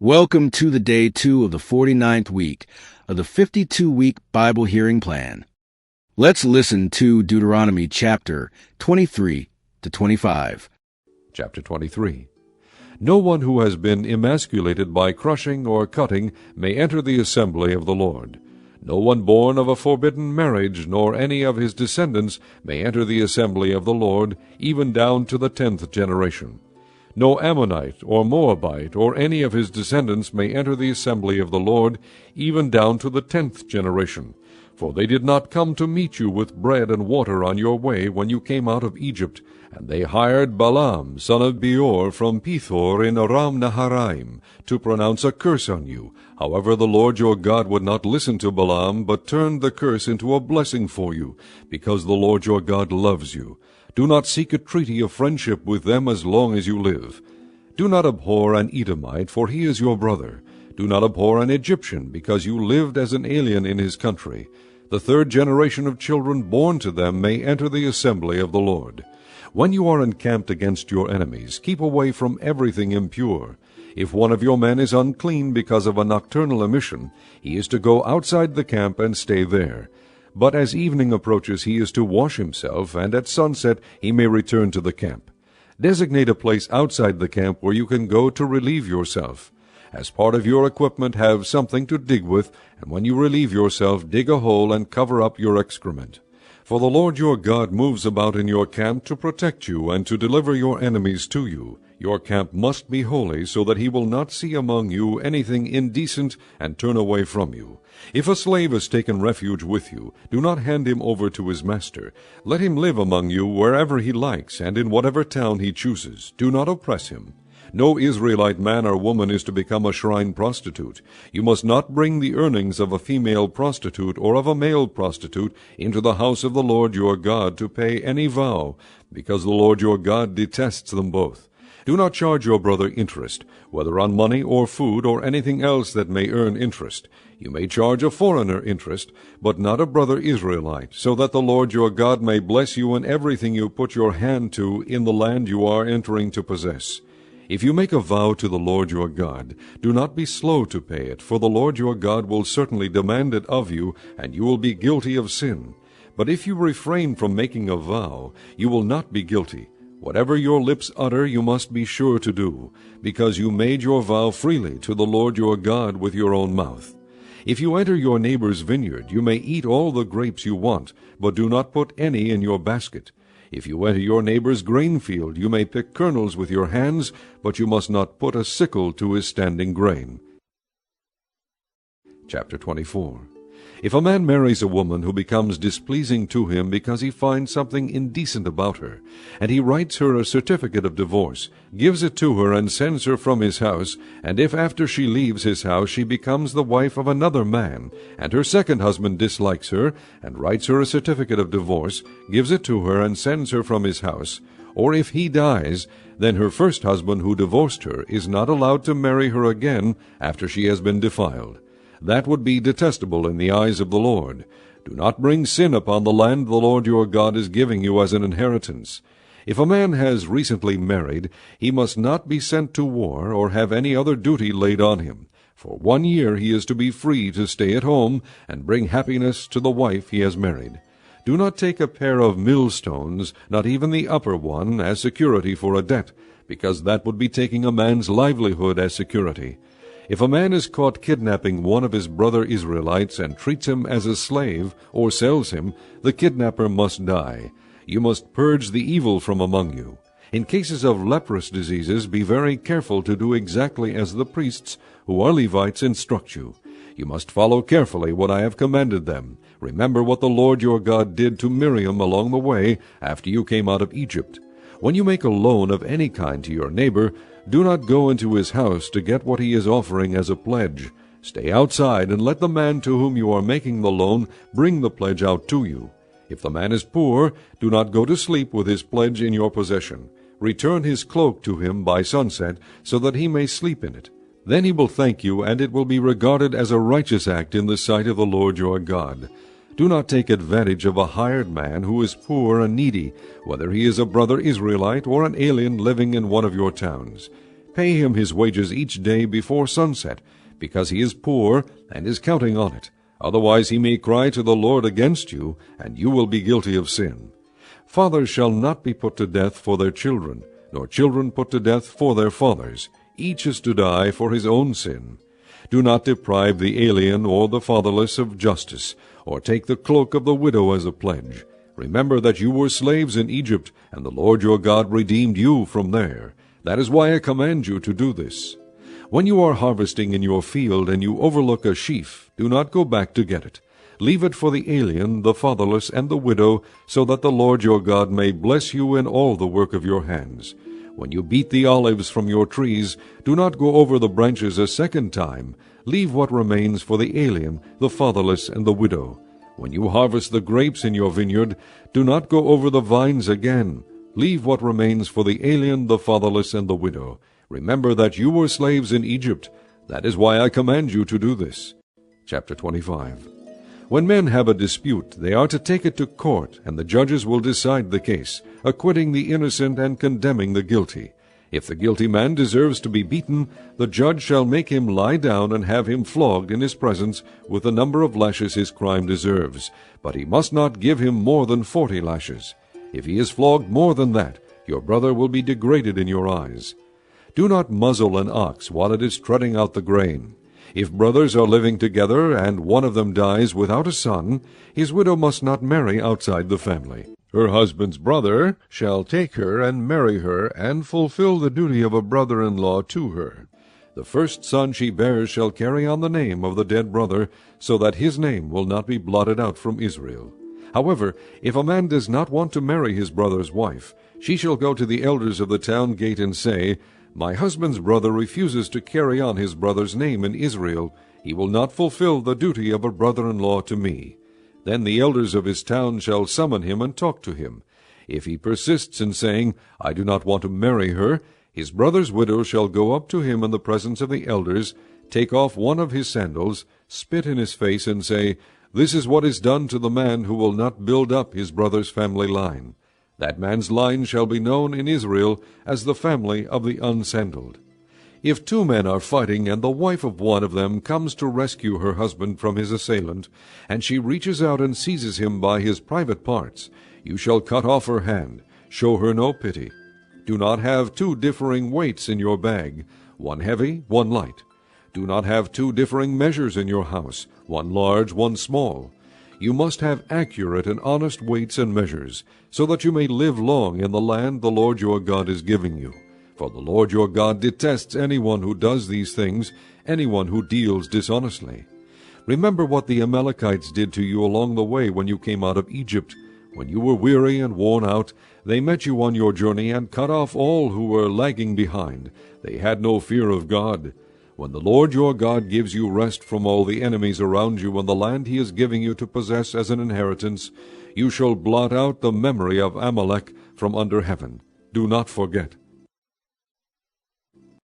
Welcome to the day 2 of the 49th week of the 52-week Bible hearing plan. Let's listen to Deuteronomy chapter 23 to 25. Chapter 23. No one who has been emasculated by crushing or cutting may enter the assembly of the Lord. No one born of a forbidden marriage, nor any of his descendants, may enter the assembly of the Lord, even down to the 10th generation. No Ammonite or Moabite or any of his descendants may enter the assembly of the Lord, even down to the 10th generation. For they did not come to meet you with bread and water on your way when you came out of Egypt, and they hired Balaam son of Beor from Pethor in Aram Naharaim to pronounce a curse on you. However, the Lord your God would not listen to Balaam, but turned the curse into a blessing for you, because the Lord your God loves you. Do not seek a treaty of friendship with them as long as you live. Do not abhor an Edomite, for he is your brother. Do not abhor an Egyptian, because you lived as an alien in his country. The 3rd generation of children born to them may enter the assembly of the Lord. When you are encamped against your enemies, keep away from everything impure. If one of your men is unclean because of a nocturnal emission, he is to go outside the camp and stay there. But as evening approaches, he is to wash himself, and at sunset he may return to the camp. Designate a place outside the camp where you can go to relieve yourself. As part of your equipment, have something to dig with, and when you relieve yourself, dig a hole and cover up your excrement. For the Lord your God moves about in your camp to protect you and to deliver your enemies to you. Your camp must be holy, so that he will not see among you anything indecent and turn away from you. If a slave has taken refuge with you, do not hand him over to his master. Let him live among you wherever he likes, and in whatever town he chooses. Do not oppress him. No Israelite man or woman is to become a shrine prostitute. You must not bring the earnings of a female prostitute or of a male prostitute into the house of the Lord your God to pay any vow, because the Lord your God detests them both. Do not charge your brother interest, whether on money or food or anything else that may earn interest. You may charge a foreigner interest, but not a brother Israelite, so that the Lord your God may bless you in everything you put your hand to in the land you are entering to possess. If you make a vow to the Lord your God, do not be slow to pay it, for the Lord your God will certainly demand it of you, and you will be guilty of sin. But if you refrain from making a vow, you will not be guilty. Whatever your lips utter you must be sure to do, because you made your vow freely to the Lord your God with your own mouth. If you enter your neighbor's vineyard, you may eat all the grapes you want, but do not put any in your basket. If you enter your neighbor's grain field, you may pick kernels with your hands, but you must not put a sickle to his standing grain. Chapter 24. If a man marries a woman who becomes displeasing to him because he finds something indecent about her, and he writes her a certificate of divorce, gives it to her and sends her from his house, and if after she leaves his house she becomes the wife of another man, and her second husband dislikes her, and writes her a certificate of divorce, gives it to her and sends her from his house, or if he dies, then her first husband who divorced her is not allowed to marry her again after she has been defiled. That would be detestable in the eyes of the Lord. Do not bring sin upon the land the Lord your God is giving you as an inheritance. If a man has recently married, he must not be sent to war or have any other duty laid on him. For 1 year he is to be free to stay at home and bring happiness to the wife he has married. Do not take a pair of millstones, not even the upper one, as security for a debt, because that would be taking a man's livelihood as security. If a man is caught kidnapping one of his brother Israelites and treats him as a slave or sells him, the kidnapper must die. You must purge the evil from among you. In cases of leprous diseases, be very careful to do exactly as the priests, who are Levites, instruct you. You must follow carefully what I have commanded them. Remember what the Lord your God did to Miriam along the way after you came out of Egypt. When you make a loan of any kind to your neighbor, do not go into his house to get what he is offering as a pledge. Stay outside and let the man to whom you are making the loan bring the pledge out to you. If the man is poor, do not go to sleep with his pledge in your possession. Return his cloak to him by sunset, so that he may sleep in it. Then he will thank you, and it will be regarded as a righteous act in the sight of the Lord your God. Do not take advantage of a hired man who is poor and needy, whether he is a brother Israelite or an alien living in one of your towns. Pay him his wages each day before sunset, because he is poor and is counting on it. Otherwise he may cry to the Lord against you, and you will be guilty of sin. Fathers shall not be put to death for their children, nor children put to death for their fathers. Each is to die for his own sin. Do not deprive the alien or the fatherless of justice, or take the cloak of the widow as a pledge. Remember that you were slaves in Egypt, and the Lord your God redeemed you from there. That is why I command you to do this. When you are harvesting in your field, and you overlook a sheaf, do not go back to get it. Leave it for the alien, the fatherless, and the widow, so that the Lord your God may bless you in all the work of your hands. When you beat the olives from your trees, do not go over the branches a second time. Leave what remains for the alien, the fatherless, and the widow. When you harvest the grapes in your vineyard, do not go over the vines again. Leave what remains for the alien, the fatherless, and the widow. Remember that you were slaves in Egypt. That is why I command you to do this. Chapter 25. When men have a dispute, they are to take it to court, and the judges will decide the case, acquitting the innocent and condemning the guilty. If the guilty man deserves to be beaten, the judge shall make him lie down and have him flogged in his presence with the number of lashes his crime deserves. But he must not give him more than 40 lashes. If he is flogged more than that, your brother will be degraded in your eyes. Do not muzzle an ox while it is treading out the grain. If brothers are living together, and one of them dies without a son, his widow must not marry outside the family. Her husband's brother shall take her and marry her, and fulfill the duty of a brother-in-law to her. The first son she bears shall carry on the name of the dead brother, so that his name will not be blotted out from Israel. However, if a man does not want to marry his brother's wife, she shall go to the elders of the town gate and say, My husband's brother refuses to carry on his brother's name in Israel. He will not fulfill the duty of a brother-in-law to me. Then the elders of his town shall summon him and talk to him. If he persists in saying, I do not want to marry her, his brother's widow shall go up to him in the presence of the elders, take off one of his sandals, spit in his face, and say, This is what is done to the man who will not build up his brother's family line. That man's line shall be known in Israel as the family of the unsandaled. If two men are fighting, and the wife of one of them comes to rescue her husband from his assailant, and she reaches out and seizes him by his private parts, you shall cut off her hand. Show her no pity. Do not have two differing weights in your bag, one heavy, one light. Do not have two differing measures in your house, one large, one small. You must have accurate and honest weights and measures, so that you may live long in the land the Lord your God is giving you. For the Lord your God detests anyone who does these things, anyone who deals dishonestly. Remember what the Amalekites did to you along the way when you came out of Egypt. When you were weary and worn out, they met you on your journey and cut off all who were lagging behind. They had no fear of God. When the Lord your God gives you rest from all the enemies around you in the land he is giving you to possess as an inheritance, you shall blot out the memory of Amalek from under heaven. Do not forget.